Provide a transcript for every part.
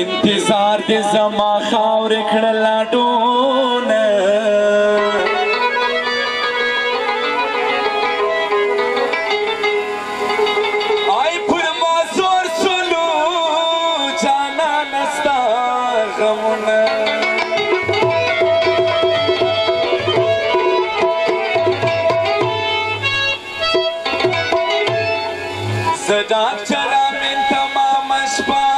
انتظار دې زما خاورې کړه لاډونه آی پر ما زور سولو جانانه ستا غمونه زه ډاکټره مین تمامه شپه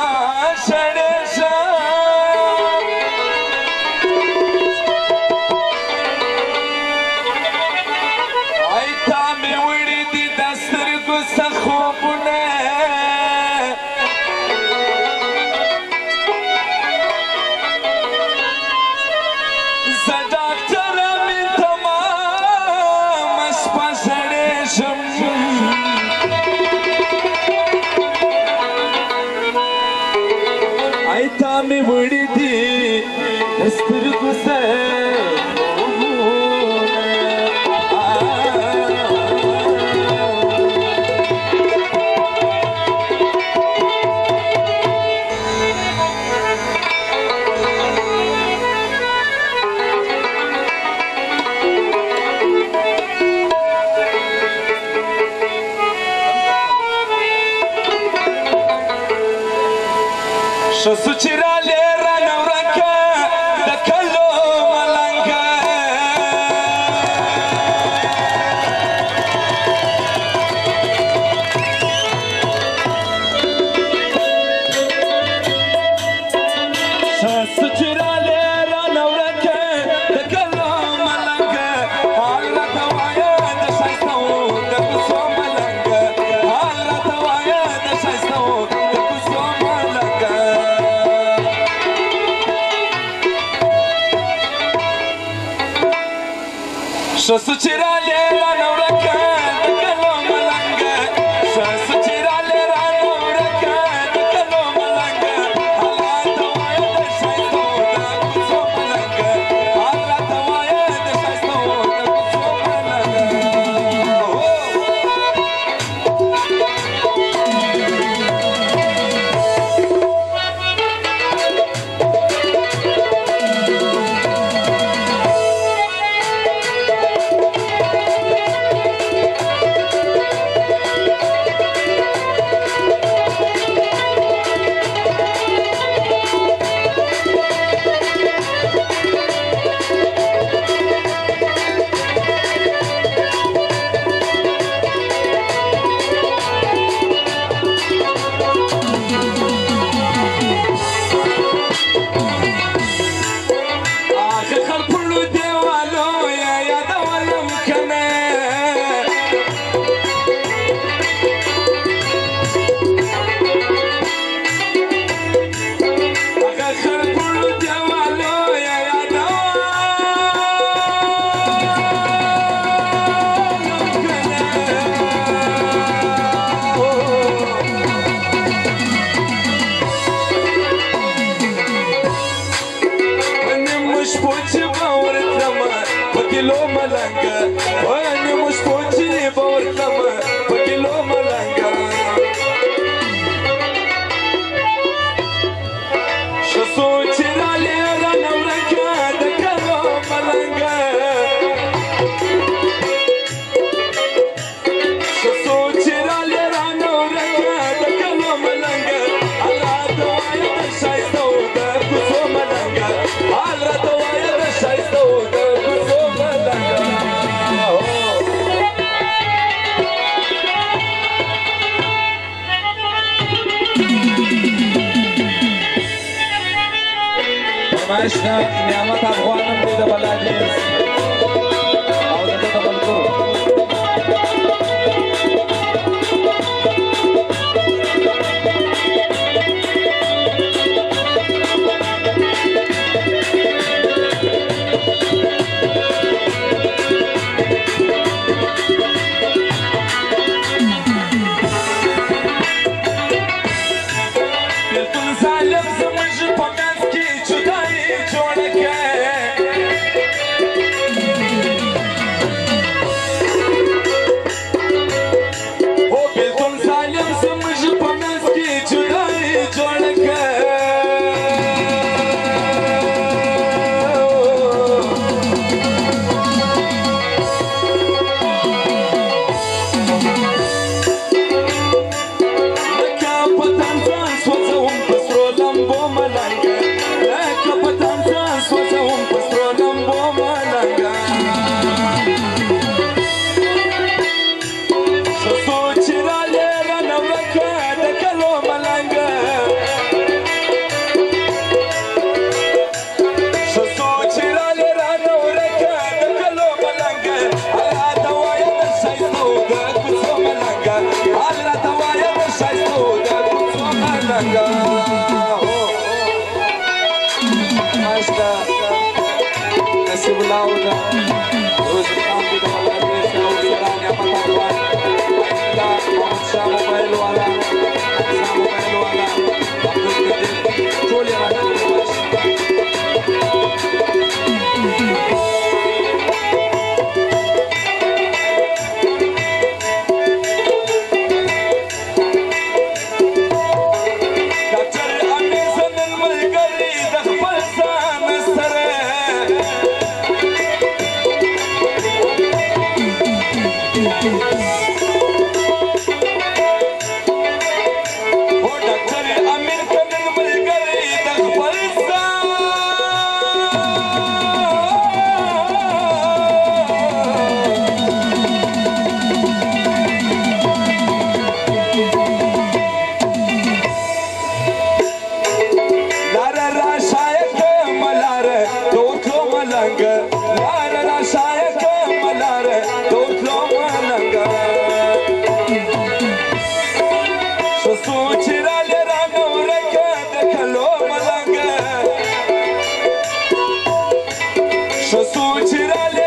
شسو چې رالی رانه ورکه د کلو ملنګه شسو چې رالی رانه ورکه د کلو ملنګه حال راته وایه د ښایسته و د کوڅو ملنګه حال راته وایه د ښایسته و د کوڅو ملنګه شسو چې رالی رانه ورکه د کلو ملنګه شسو چې رالی رانه ورکه د کلو ملنګه حال راته وایه د ښایسته و د کوڅو ملنګه حال راته وایه د ښایسته و د کوڅو ملنګه فرمایشنا نعمت افغانم دی د بلادیز او د ده د ملګرو موبایل والا عبدالقدیر ټول یې راغلي باشي Sosuchirale